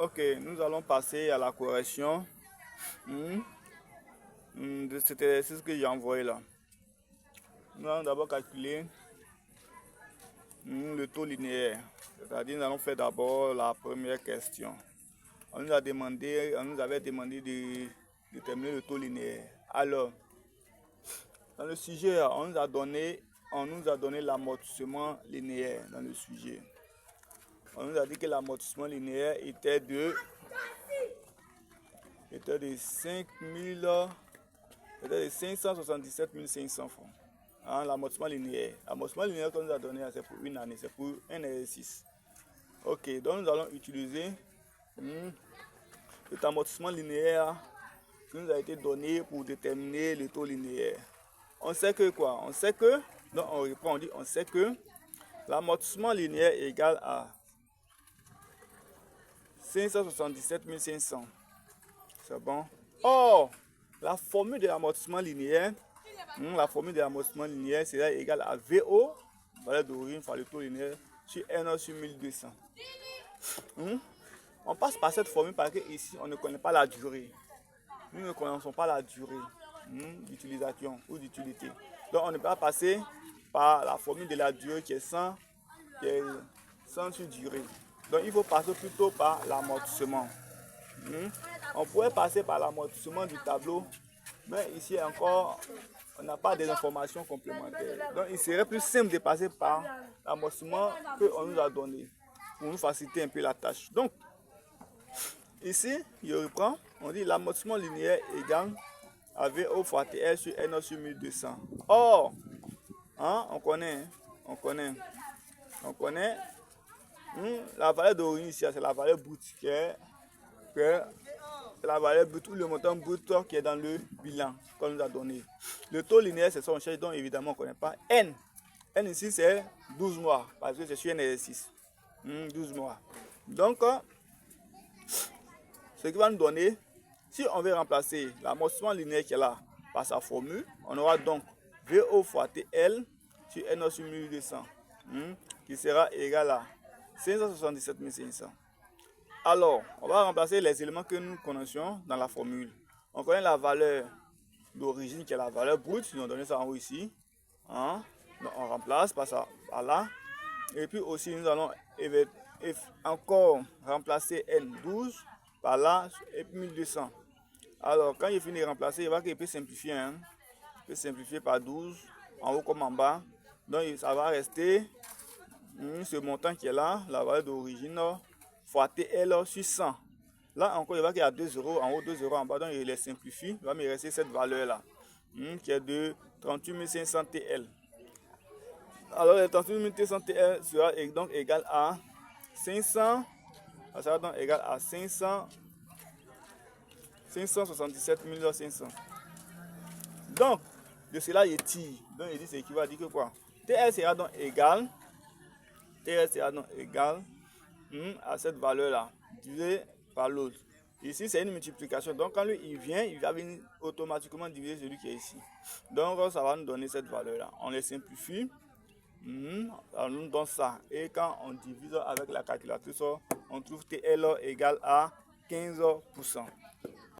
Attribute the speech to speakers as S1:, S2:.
S1: Ok, nous allons passer à la correction de cet exercice que j'ai envoyé là. Nous allons d'abord calculer le taux linéaire. C'est-à-dire, nous allons faire d'abord la première question. On nous avait demandé de déterminer le taux linéaire. Alors, dans le sujet, on nous a donné l'amortissement linéaire dans le sujet. On nous a dit que l'amortissement linéaire était de 577 500 francs. Hein, l'amortissement linéaire. L'amortissement linéaire qu'on nous a donné, c'est pour une année, c'est pour un exercice. Ok, donc nous allons utiliser cet amortissement linéaire qui nous a été donné pour déterminer le taux linéaire. On sait que quoi? On sait que, donc on répond, on dit, on sait que l'amortissement linéaire est égal à 577 500. C'est bon? Or, la formule de l'amortissement linéaire, sera égale à VO, valeur d'origine fois le taux linéaire, sur N sur 1200. On passe par cette formule parce que ici, on ne connaît pas la durée. Nous ne connaissons pas la durée d'utilisation ou d'utilité. Donc, on ne peut pas passer par la formule de la durée qui est sans sur durée. Donc, il faut passer plutôt par l'amortissement. On pourrait passer par l'amortissement du tableau, mais ici encore, on n'a pas des informations complémentaires. Donc, il serait plus simple de passer par l'amortissement qu'on nous a donné pour nous faciliter un peu la tâche. Donc, ici, je reprends, on dit l'amortissement linéaire égal à VO fois TL sur N sur 1200. Or, on connaît la valeur d'origine ici, c'est la valeur brute la valeur brute ou le montant brut qui est dans le bilan qu'on nous a donné. Le taux linéaire, c'est ça on cherche, donc évidemment on ne connaît pas. N ici c'est 12 mois, parce que c'est sur un exercice. 12 mois. Donc, ce qui va nous donner, si on veut remplacer l'amortissement linéaire qui est là par sa formule, on aura donc VO fois TL sur N sur 1200, qui sera égal à 577 500. Alors, on va remplacer les éléments que nous connaissions dans la formule. On connaît la valeur d'origine qui est la valeur brute, nous avons donné ça en haut ici. Donc on remplace par ça, par là. Et puis aussi, nous allons encore remplacer N12 par là et puis 1200. Alors, quand il finit de remplacer, il va qu'il peut simplifier. Il peut simplifier par 12, en haut comme en bas. Donc, ça va rester ce montant qui est là, la valeur d'origine, fois TL sur 100. Là encore, il va qu'il y a 2 euros en haut, 2 euros en bas. Donc, il les simplifie. Il va me rester cette valeur-là, qui est de 38 500 TL. Alors, les 38 500 TL sera donc égal à 500. Ça sera donc égal à 577 500. Donc, de cela, il tire. Donc, il dit c'est qui va dire que quoi? TL sera donc égal à cette valeur-là, divisé par l'autre. Ici, c'est une multiplication. Donc, quand lui, il vient, il va venir automatiquement diviser celui qui est ici. Donc, ça va nous donner cette valeur-là. On les simplifie. On nous donne ça. Et quand on divise avec la calculatrice, on trouve TL égal à 15%.